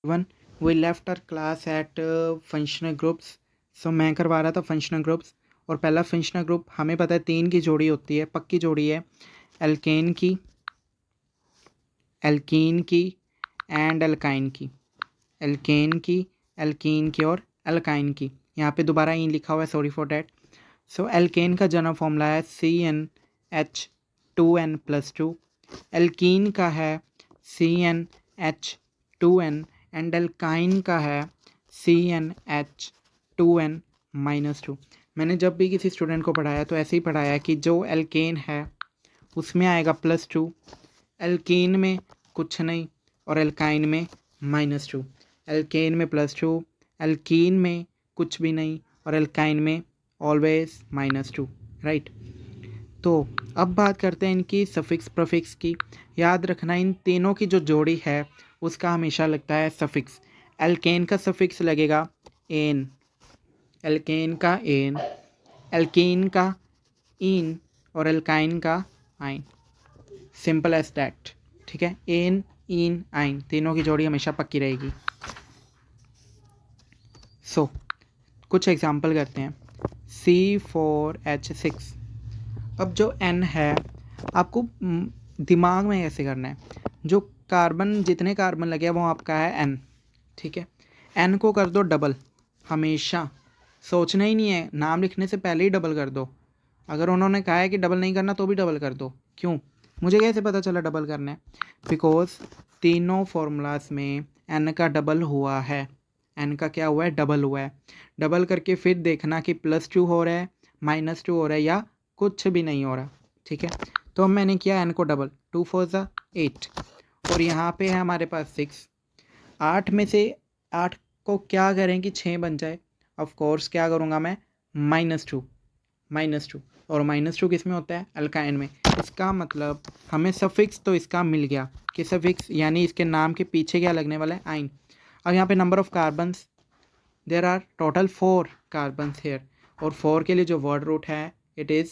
One we left our class at functional groups. So मैं करवा रहा था फंक्शनल ग्रुप्स, और पहला फंक्शनल ग्रुप हमें पता है 3 की जोड़ी होती है, पक्की जोड़ी है, एल्केन की, एल्कीन की एंड एल्काइन की, एल्केन की, एल्कीन की और एल्काइन की। यहाँ पे दोबारा इन लिखा हुआ है, sorry for that. So alkane का जनरल फॉर्मूला है CnH2n+2। एल्कीन का है CnH2n एंड एल्काइन का है CnH2n-2। मैंने जब भी किसी स्टूडेंट को पढ़ाया तो ऐसे ही पढ़ाया कि जो एल्केन है उसमें आएगा +2, एल्कीन में कुछ नहीं और एल्काइन में -2। एल्केन में +2, एल्कीन में कुछ भी नहीं और एल्काइन में ऑलवेज -2, राइट। तो अब बात करते हैं इनकी सफिक्स प्रीफिक्स की। याद रखना इन तीनों की जो जोड़ी है उसका हमेशा लगता है सफिक्स। एल्केन का सफिक्स लगेगा एन, एल्केन का एन, एल्कीन का इन और एल्काइन का आइन। सिंपल एज दैट, ठीक है। एन, इन, आइन तीनों की जोड़ी हमेशा पक्की रहेगी। सो कुछ एग्जाम्पल करते हैं। C4H6। अब जो N है आपको दिमाग में ऐसे करना है, जो कार्बन जितने कार्बन लगे हैं वो आपका है N, ठीक है। N को कर दो डबल, हमेशा सोचना ही नहीं है, नाम लिखने से पहले ही डबल कर दो। अगर उन्होंने कहा है कि डबल नहीं करना तो भी डबल कर दो। क्यों, मुझे कैसे पता चला डबल करना है? बिकॉज तीनों फॉर्मूलाज में N का डबल हुआ है, N का क्या हुआ है? डबल हुआ है। डबल करके फिर देखना कि +2 हो रहा है, -2 हो रहा है या कुछ भी नहीं हो रहा, ठीक है। तो अब मैंने किया N को डबल, 2 4 ज़ा 8 और यहाँ पे है हमारे पास 6। 8 में से 8 को क्या करें कि 6 बन जाए? ऑफ कोर्स क्या करूँगा मैं? -2, -2 और -2 किस में होता है? अल्काइन में। इसका मतलब हमें सफिक्स तो इसका मिल गया कि सफिक्स यानी इसके नाम के पीछे क्या लगने वाला है? आइन। अब यहाँ पे number of carbons, there are total 4 carbons here, और 4 के लिए जो वर्ड रूट है इट इज़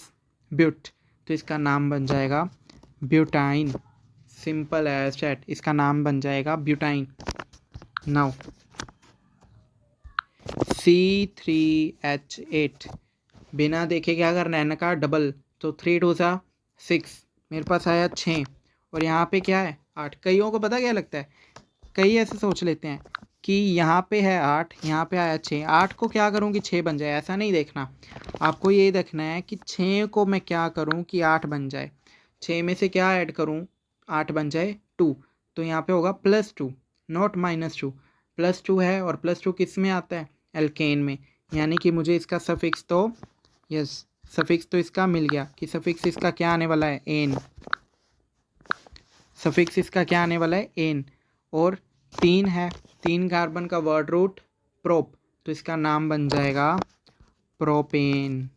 ब्यूट, तो इसका नाम बन जाएगा ब्यूटाइन। सिंपल एज दैट, इसका नाम बन जाएगा ब्यूटाइन। नाउ C3H8, बिना देखे क्या करना है? N का डबल, तो 3 2 ज़ा 6, मेरे पास आया 6 और यहाँ पे क्या है? 8। कईयों को पता क्या लगता है, कई ऐसे सोच लेते हैं कि यहाँ पे है 8, यहाँ पे आया 6, 8 को क्या करूँ कि 6 बन जाए? ऐसा नहीं देखना, आपको ये देखना है कि 6 को मैं क्या करूँ कि 8 बन जाए। 6 में से क्या ऐड करूँ 8 बन जाए? 2, तो यहाँ पे होगा +2 नॉट -2। +2 है और +2 किस में आता है? एल्केन में। यानी कि मुझे इसका सफिक्स तो यस, सफिक्स तो इसका मिल गया कि सफिक्स इसका क्या आने वाला है? एन। सफिक्स इसका क्या आने वाला है? एन। और 3 है, 3 कार्बन का वर्ड रूट प्रोप, तो इसका नाम बन जाएगा प्रोपेन।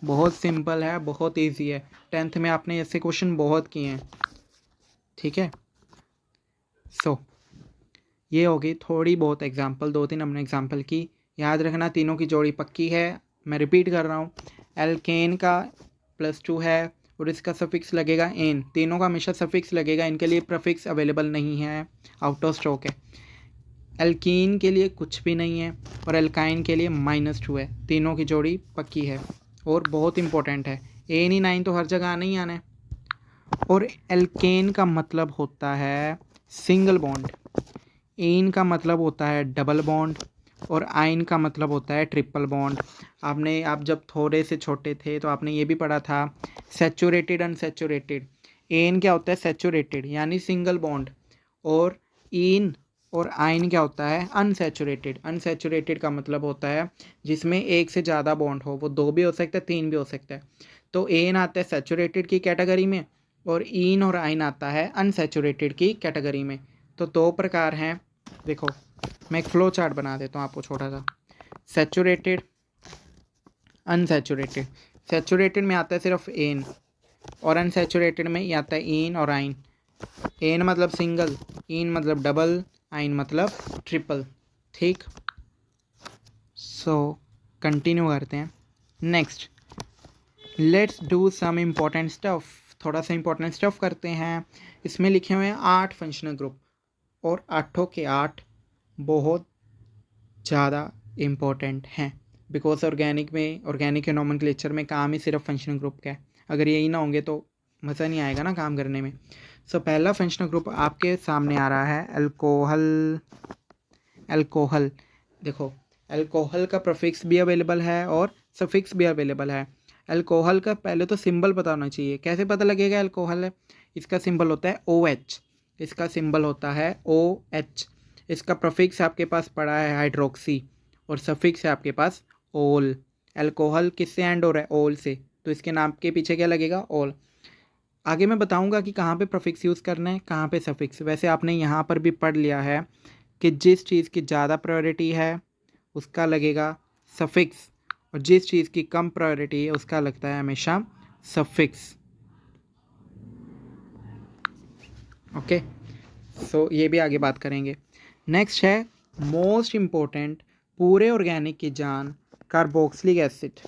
बहुत सिंपल है, बहुत इजी है। 10th में आपने ऐसे क्वेश्चन बहुत किए हैं, ठीक है। सो ये होगी थोड़ी बहुत एग्जाम्पल, 2-3 हमने एग्जाम्पल की। याद रखना तीनों की जोड़ी पक्की है। मैं रिपीट कर रहा हूँ, एल्केन का +2 है और इसका सफिक्स लगेगा एन। तीनों का हमेशा सफिक्स लगेगा, इनके लिए प्रीफिक्स अवेलेबल नहीं है, आउट ऑफ स्टॉक है। एल्कीन के लिए कुछ भी नहीं है और एल्काइन के लिए -2 है। तीनों की जोड़ी पक्की है और बहुत इंपॉर्टेंट है। एन ही 9 तो हर जगह आना ही आना है। और एल्केन का मतलब होता है सिंगल बॉन्ड, एन का मतलब होता है डबल बॉन्ड और आइन का मतलब होता है ट्रिपल बॉन्ड। आप जब थोड़े से छोटे थे तो आपने ये भी पढ़ा था सैचुरेटेड अनसैचुरेटेड। एन क्या होता है? सैचुरेटेड यानी सिंगल बॉन्ड, और इन और आइन क्या होता है? अनसैचुरेटेड। अनसैचुरेटेड का मतलब होता है जिसमें एक से ज़्यादा बॉन्ड हो, वो 2 भी हो सकता है, 3 भी हो सकता है। तो एन आता है सैचुरेटेड की कैटेगरी में और इन और आइन आता है अनसैचुरेटेड की कैटेगरी में। तो 2 प्रकार हैं। देखो मैं एक फ्लो चार्ट बना देता हूँ आपको छोटा सा। Saturated, unsaturated. सैचुरेटेड में आता है सिर्फ एन और अनसैचुरेटेड में ये आता है इन और आइन। एन मतलब सिंगल, इन मतलब डबल, आइन मतलब ट्रिपल, ठीक। सो कंटिन्यू करते हैं। Next let's do some important stuff. थोड़ा सा इम्पोर्टेंट स्टफ करते हैं। इसमें लिखे हुए हैं 8 फंक्शनल ग्रुप। और 8 के 8 बहुत ज़्यादा इम्पोर्टेंट हैं, बिकॉज ऑर्गेनिक के नोमेनक्लेचर में काम ही सिर्फ फंक्शनल ग्रुप का है। अगर यही ना होंगे तो मज़ा नहीं आएगा ना काम करने में। सो पहला फंक्शनल ग्रुप आपके सामने आ रहा है अल्कोहल। अल्कोहल देखो, अल्कोहल का प्रीफिक्स भी अवेलेबल है और सफिक्स भी अवेलेबल है। अल्कोहल का पहले तो सिंबल पता होना चाहिए। कैसे पता लगेगा अल्कोहल है? इसका सिंबल होता है OH। इसका सिंबल होता है OH। इसका प्रीफिक्स आपके पास पड़ा है हाइड्रोक्सी और सफिक्स है आपके पास ओल। अल्कोहल किससे एंड हो रहा है? ओल से, तो इसके नाम के पीछे क्या लगेगा? ओल। आगे मैं बताऊंगा कि कहाँ पे प्रीफिक्स यूज़ करना है, कहाँ पे सफिक्स। वैसे आपने यहाँ पर भी पढ़ लिया है कि जिस चीज़ की ज़्यादा प्रायोरिटी है उसका लगेगा सफिक्स और जिस चीज़ की कम प्रायोरिटी है उसका लगता है हमेशा सफिक्स। ओके, सो ये भी आगे बात करेंगे। नेक्स्ट है मोस्ट इम्पोर्टेंट पूरे ऑर्गेनिक की जान, कार्बोक्सिलिक एसिड।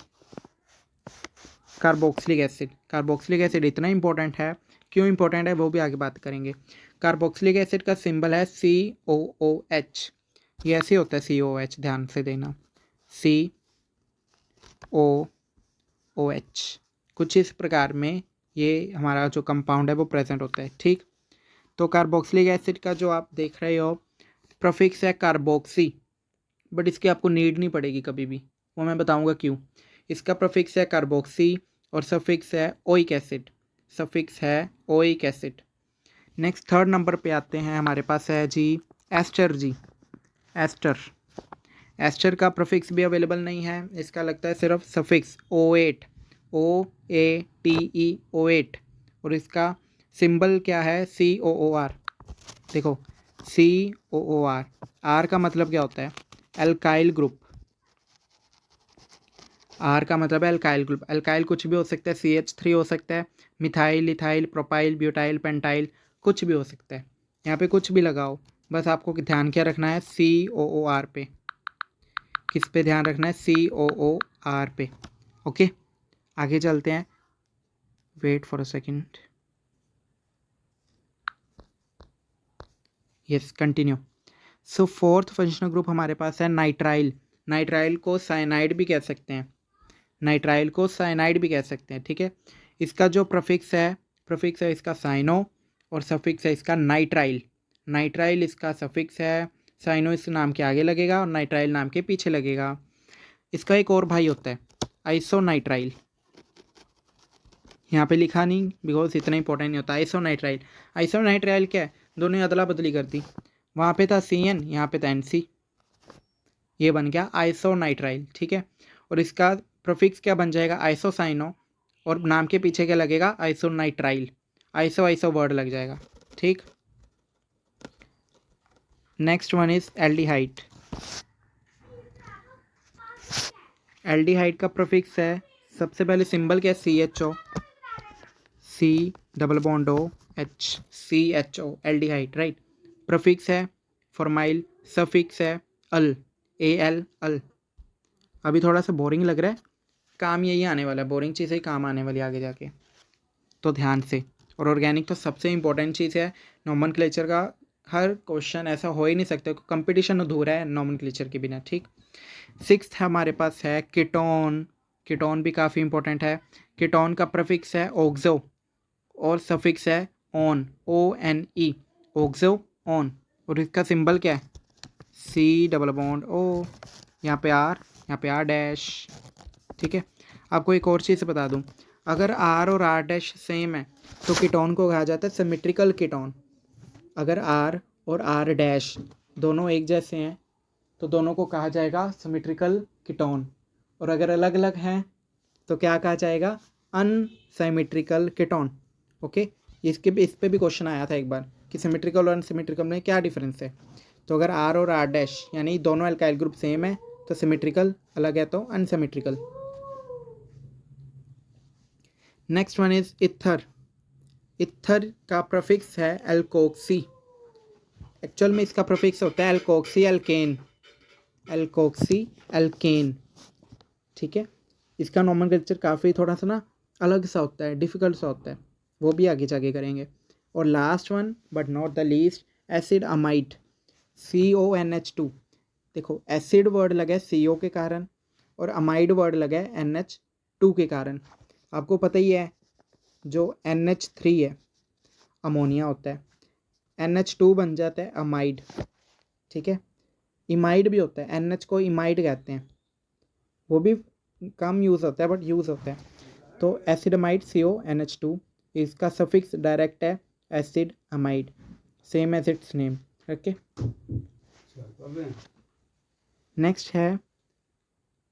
कार्बोक्सिलिक एसिड इतना इंपॉर्टेंट है, क्यों इंपॉर्टेंट है वो भी आगे बात करेंगे। कार्बोक्सिलिक एसिड का सिंबल है COOH। ये ऐसे होता है COOH, ध्यान से देना, COOH। कुछ इस प्रकार में ये हमारा जो कंपाउंड है वो प्रेजेंट होता है। ठीक, तो कार्बोक्सिलिक एसिड का जो आप देख रहे हो प्रीफिक्स है कार्बोक्सी, बट इसकी आपको नीड नहीं पड़ेगी कभी भी, वो मैं बताऊंगा क्यों। इसका प्रीफिक्स है कार्बोक्सी और सफिक्स है ओइक एसिड। सफिक्स है oic acid. Next third number पे आते हैं, हमारे पास है जी एस्टर। एस्टर। एस्टर का प्रीफिक्स भी अवेलेबल नहीं है, इसका लगता है सिर्फ सफिक्स O8। OATE, O8। और इसका सिंबल क्या है? COOR। देखो, COOR। R का मतलब क्या होता है? Alkyl group. R का मतलब है एल्काइल ग्रुप। एल्काइल कुछ भी हो सकता है, CH3 हो सकता है, methyl, ethyl, propyl, butyl, pentyl, कुछ भी हो सकता है। यहाँ पे कुछ भी लगाओ, बस आपको ध्यान क्या रखना है? COOR पे। किस पे ध्यान रखना है? COOR पे। ओके, आगे चलते हैं। Wait for a second. Yes, continue. So fourth functional group हमारे पास है नाइट्राइल। नाइट्राइल को साइनाइड भी कह सकते हैं, नाइट्राइल को साइनाइड भी कह सकते हैं। ठीक है, इसका जो प्रीफिक्स है इसका साइनो और सफिक्स है इसका नाइट्राइल। नाइट्राइल इसका सफिक्स है, साइनो इस नाम के आगे लगेगा और नाइट्राइल नाम के पीछे लगेगा। इसका एक और भाई होता है आइसोनाइट्राइल, यहाँ पे लिखा नहीं बिकॉज इतना इंपॉर्टेंट नहीं होता। आइसोनाइट्राइल। आइसोनाइट्राइल क्या है? दोनों अदला बदली कर दी, वहाँ पे था CN, यहाँ पे था NC, ये बन गया आइसोनाइट्राइल। ठीक है, और इसका प्रीफिक्स क्या बन जाएगा? आइसोसाइनो और नाम के पीछे क्या लगेगा? आइसोनाइट्राइल। आइसो वर्ड लग जाएगा। ठीक, next one is aldehyde. Aldehyde का प्रीफिक्स है, सबसे पहले सिंबल क्या है? CHO, C=OH, CHO, aldehyde, right. Prefix है फॉर्माइल, सफिक्स है अल, AL, अल। अभी थोड़ा सा बोरिंग लग रहा है, काम यही आने वाला है, बोरिंग चीज़ ही काम आने वाली आगे जाके, तो ध्यान से। और ऑर्गेनिक तो सबसे इंपॉर्टेंट चीज़ है, नॉमेनक्लेचर का हर क्वेश्चन ऐसा हो ही नहीं सकता, कंपटीशन अधूरा है नॉमेनक्लेचर के बिना। ठीक, सिक्स्थ हमारे पास है कीटोन। कीटोन भी काफ़ी इंपॉर्टेंट है। कीटोन का प्रीफिक्स है ऑक्सो और सफिक्स है ऑन, ONE, ऑक्सो ऑन। और इसका सिंबल क्या है? C=O, यहाँ पे R, यहाँ पे R'। ठीक है, आपको एक और चीज़ बता दूँ, अगर R और R' सेम है तो कीटोन को कहा जाता है सिमेट्रिकल कीटोन। अगर R और R' दोनों एक जैसे हैं तो दोनों को कहा जाएगा सिमेट्रिकल कीटोन, और अगर अलग अलग हैं तो क्या कहा जाएगा? Unsymmetrical ketone. ओके, इस पे भी क्वेश्चन आया था एक बार कि सिमेट्रिकल और अनसिमेट्रिकल में क्या डिफरेंस है। तो अगर R और R' यानी दोनों एल्काइल ग्रुप सेम है तो सिमेट्रिकल, अलग है तो unsymmetrical. Next one is ether. Ether का प्रीफिक्स है एल्कोक्सी। एक्चुअल में इसका प्रीफिक्स होता है एल्कोक्सी एल्केन। Alkoxy alkene. ठीक है, इसका नॉमेनक्लेचर काफ़ी थोड़ा सा ना अलग सा होता है, डिफ़िकल्ट सा होता है, वो भी आगे जाके करेंगे। और last one but not the least, acid amide, CONH2। देखो एसिड वर्ड लगा है CO के कारण और अमाइड वर्ड लगा है NH2 के कारण। आपको पता ही है जो NH3 है अमोनिया होता है, NH2 बन जाता है अमाइड, ठीक है। इमाइड भी होता है, NH को इमाइड कहते हैं, वो भी कम यूज़ होता है बट यूज़ होता है। तो एसिडमाइड CONH2, इसका सफिक्स डायरेक्ट है acid amide, same as its name. Okay, next है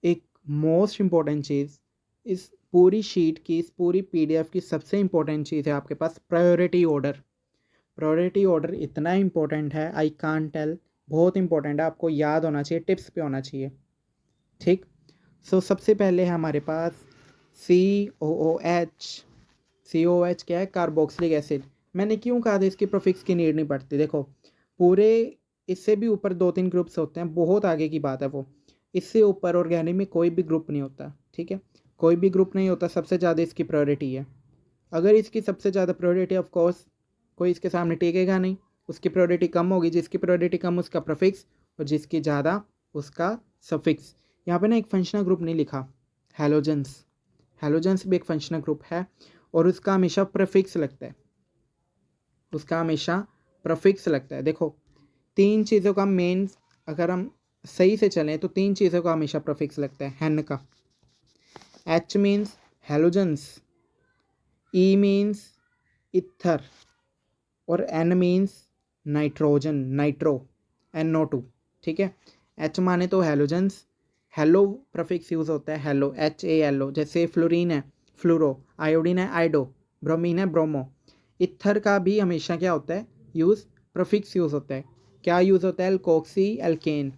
एक मोस्ट इम्पॉर्टेंट चीज़, इस पूरी शीट की, इस पूरी PDF की सबसे इम्पोर्टेंट चीज़ है आपके पास प्रायोरिटी ऑर्डर। प्रायोरिटी ऑर्डर इतना इम्पोर्टेंट है, आई कांट टेल, बहुत इंपॉर्टेंट है, आपको याद होना चाहिए, टिप्स पे होना चाहिए, ठीक। सो सबसे पहले है हमारे पास COOH। COOH क्या है? Carboxylic acid. मैंने क्यों कहा था इसकी प्रोफिक्स की नीड नहीं पड़ती, देखो पूरे इससे भी ऊपर 2-3 ग्रुप्स होते हैं, बहुत आगे की बात है वो, इससे ऊपर ऑर्गेनिक में कोई भी ग्रुप नहीं होता, ठीक है, कोई भी ग्रुप नहीं होता, सबसे ज़्यादा इसकी प्रायोरिटी है। अगर इसकी सबसे ज़्यादा प्रायोरिटी, ऑफ कोर्स कोई इसके सामने टिकेगा नहीं, उसकी प्रायोरिटी कम होगी, जिसकी प्रायोरिटी कम उसका प्रीफिक्स और जिसकी ज़्यादा उसका सफिक्स। यहाँ पे ना एक फंक्शनल ग्रुप नहीं लिखा, हैलोजेंस, हैलोजेंस भी एक फंक्शनल ग्रुप है और उसका हमेशा प्रीफिक्स लगता है, उसका हमेशा प्रीफिक्स लगता है। देखो 3 चीज़ों का मेन, अगर हम सही से चलें तो 3 चीज़ों का हमेशा प्रीफिक्स लगता है हेन का। H means halogens, E means ether और N means nitrogen, nitro, NO2, ठीक है। H माने तो हैलोजेंस, हेलो प्रीफिक्स यूज़ होता है, हेलो HALO, जैसे फ्लोरीन है फ्लोरो, आयोडीन है आइडो, ब्रोमीन है ब्रोमो। इथर का भी हमेशा क्या होता है यूज़, प्रीफिक्स यूज़ होता है, क्या यूज़ होता है? Alkoxy alkane.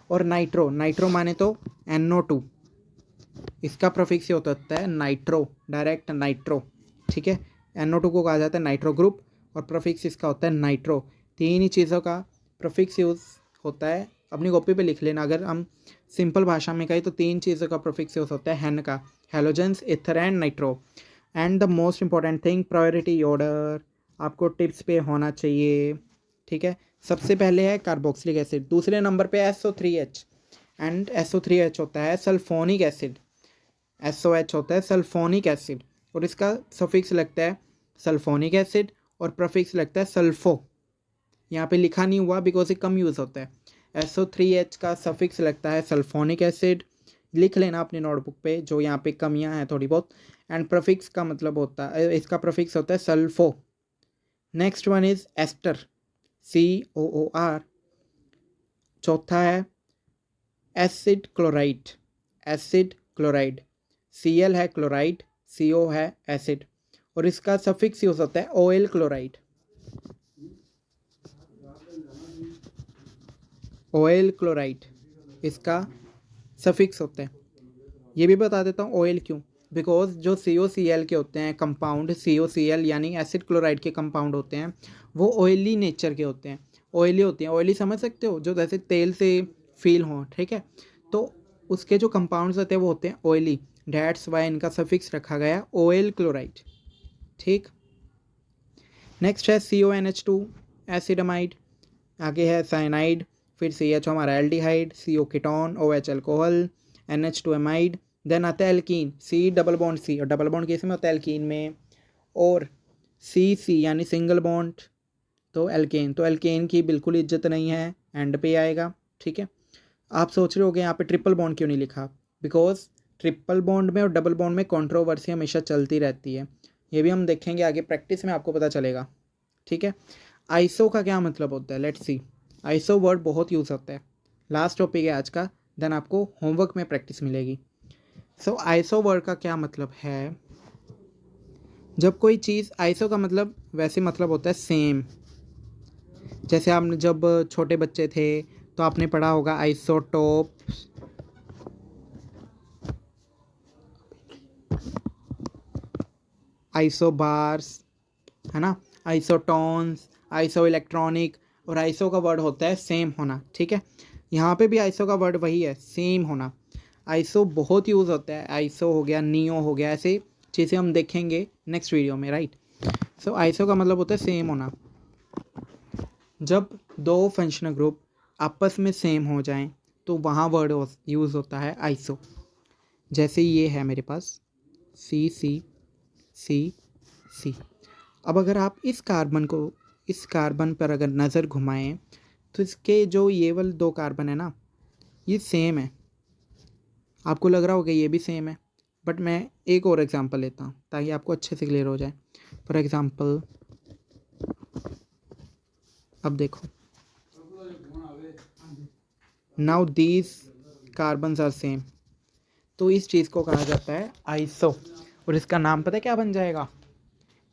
और नाइट्रो, नाइट्रो माने तो NO2, इसका प्रीफिक्स होता है नाइट्रो, डायरेक्ट नाइट्रो, ठीक है। NO2 को कहा जाता है नाइट्रो ग्रुप और प्रीफिक्स इसका होता है नाइट्रो। 3 ही चीज़ों का प्रीफिक्स यूज़ होता है, अपनी कॉपी पे लिख लेना। अगर हम सिंपल भाषा में कहें तो 3 चीज़ों का प्रीफिक्स यूज़ होता है हेन का, halogens, ether and nitro. And the most important thing priority order, आपको टिप्स पे होना चाहिए, ठीक है। सबसे पहले है कार्बोक्सिलिक एसिड, दूसरे नंबर पे SO3H, एंड SO3H होता है सल्फोनिक एसिड, SOH होता है सल्फोनिक एसिड और इसका सफिक्स लगता है सल्फोनिक एसिड और प्रीफिक्स लगता है सल्फो। यहाँ पे लिखा नहीं हुआ बिकॉज ये कम यूज़ होता है। SO3H का सफिक्स लगता है सल्फोनिक एसिड, लिख लेना अपनी नोटबुक पे, जो यहाँ पे कमियाँ हैं थोड़ी बहुत। एंड प्रीफिक्स का मतलब होता है, इसका प्रीफिक्स होता है sulpho. Next one is ester, COOR। चौथा है acid chloride, acid chloride, Cl है क्लोराइड, CO है एसिड और इसका सफिक्स यूज होता है OL क्लोराइड, OL क्लोराइड इसका सफिक्स होता है। ये भी बता देता हूँ OL क्यों, बिकॉज जो COCl के होते हैं कंपाउंड, COCl यानी एसिड क्लोराइड के कंपाउंड होते हैं, वो ऑयली नेचर के होते हैं, ऑयली होते हैं। ऑयली समझ सकते हो, जो जैसे तेल से फील हो, ठीक है। तो उसके जो कंपाउंड्स होते हैं वो होते हैं ऑयली, डैट्स वाई इनका सफिक्स रखा गया OL क्लोराइड, ठीक। नेक्स्ट है CONH2 एसिडमाइड, आगे है साइनाइड, फिर CH हमारा aldehyde, CO ketone, OH alcohol, NH2 amide, then आता है alkene, C double bond C, और डबल बॉन्ड किस में होता है? एल्कीन में। और CC यानी सिंगल बॉन्ड तो एल्केन, तो एल्केन की बिल्कुल इज्जत नहीं है, एंड पे आएगा, ठीक है। आप सोच रहे होगे यहाँ पे ट्रिपल बॉन्ड क्यों नहीं लिखा, बिकॉज ट्रिपल बॉन्ड में और डबल बॉन्ड में कंट्रोवर्सी हमेशा चलती रहती है, ये भी हम देखेंगे आगे प्रैक्टिस में, आपको पता चलेगा, ठीक है। आइसो का क्या मतलब होता है? Let's see. आइसो वर्ड बहुत यूज़ होता है, लास्ट टॉपिक है आज का, देन आपको होमवर्क में प्रैक्टिस मिलेगी। सो आइसो वर्ड का क्या मतलब है? जब कोई चीज़, आइसो का मतलब वैसे मतलब होता है सेम, जैसे आपने जब छोटे बच्चे थे तो आपने पढ़ा होगा आइसोटोप, आइसोबार्स, है ना, आइसोटोन्स, आइसो इलेक्ट्रॉनिक, और आइसो का वर्ड होता है सेम होना, ठीक है। यहाँ पे भी आइसो का वर्ड वही है, सेम होना। आइसो बहुत यूज़ होता है, आइसो हो गया, नियो हो गया, ऐसे चीज़ें हम देखेंगे नेक्स्ट वीडियो में, राइट। सो आइसो का मतलब होता है सेम होना। जब दो फंक्शनल ग्रुप आपस में सेम हो जाएं तो वहाँ वर्ड यूज़ होता है आइसो। जैसे ये है मेरे पास सी सी सी सी। अब अगर आप इस कार्बन पर अगर नज़र घुमाएं तो इसके जो ये वाले दो कार्बन है ना, ये सेम है। आपको लग रहा होगा ये भी सेम है, बट मैं एक और एग्जांपल लेता हूँ ताकि आपको अच्छे से क्लियर हो जाए। फॉर एग्जांपल अब देखो, now these carbons are same, तो इस चीज़ को कहा जाता है आइसो। और इसका नाम पता है क्या बन जाएगा?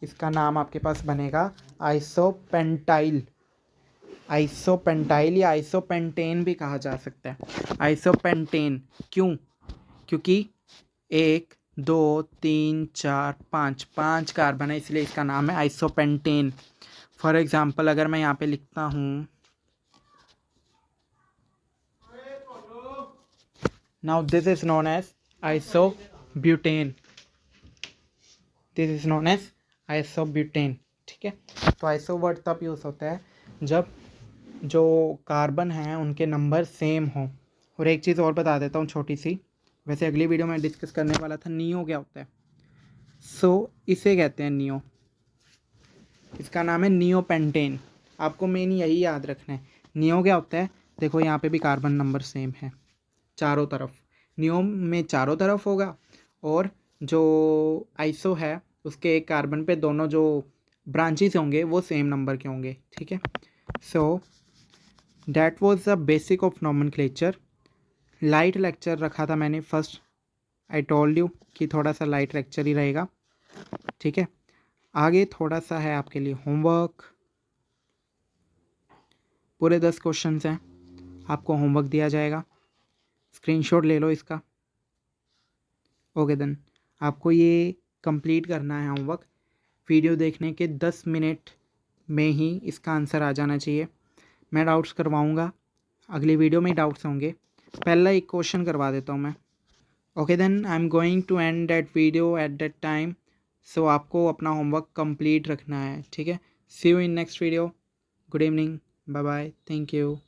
इसका नाम आपके पास बनेगा आइसोपेंटाइल। आइसोपेंटाइल या आइसोपेंटेन भी कहा जा सकता है। आइसोपेंटेन क्यों? क्योंकि 1 2 3 4 5 कार्बन है, इसलिए इसका नाम है आइसोपेंटेन। फॉर एग्जांपल अगर मैं यहाँ पे लिखता हूँ, now this is known as isobutane. This is known as isobutane. ठीक है, तो आइसो वर्ड तब यूज़ होता है जब जो कार्बन हैं उनके नंबर सेम हों। और एक चीज़ और बता देता हूँ छोटी सी, वैसे अगली वीडियो में डिस्कस करने वाला था, नियो क्या होता है। इसे कहते हैं नियो। इसका नाम है नियोपेंटेन। आपको मेन यही याद रखना है। नियो क्या होता है? देखो यहाँ पे भी कार्बन नंबर सेम है चारों तरफ। नियो में चारों तरफ होगा, और जो आइसो है उसके एक कार्बन पे दोनों जो ब्रांचेस होंगे वो सेम नंबर के होंगे। ठीक है, so that was the basic of nomenclature. Light lecture रखा था मैंने फर्स्ट, आई टोल्ड यू कि थोड़ा सा लाइट लेक्चर ही रहेगा। ठीक है, आगे थोड़ा सा है आपके लिए होमवर्क। पूरे 10 क्वेश्चंस हैं, आपको होमवर्क दिया जाएगा। स्क्रीनशॉट ले लो इसका। ओके देन, आपको ये कंप्लीट करना है होमवर्क। वीडियो देखने के 10 मिनट में ही इसका आंसर आ जाना चाहिए। मैं डाउट्स करवाऊँगा, अगली वीडियो में ही डाउट्स होंगे। पहला एक क्वेश्चन करवा देता हूँ मैं। Okay then, I am going to end that video at that time. So आपको अपना होमवर्क कंप्लीट रखना है। ठीक है, see you in next video. Good evening, bye bye, thank you.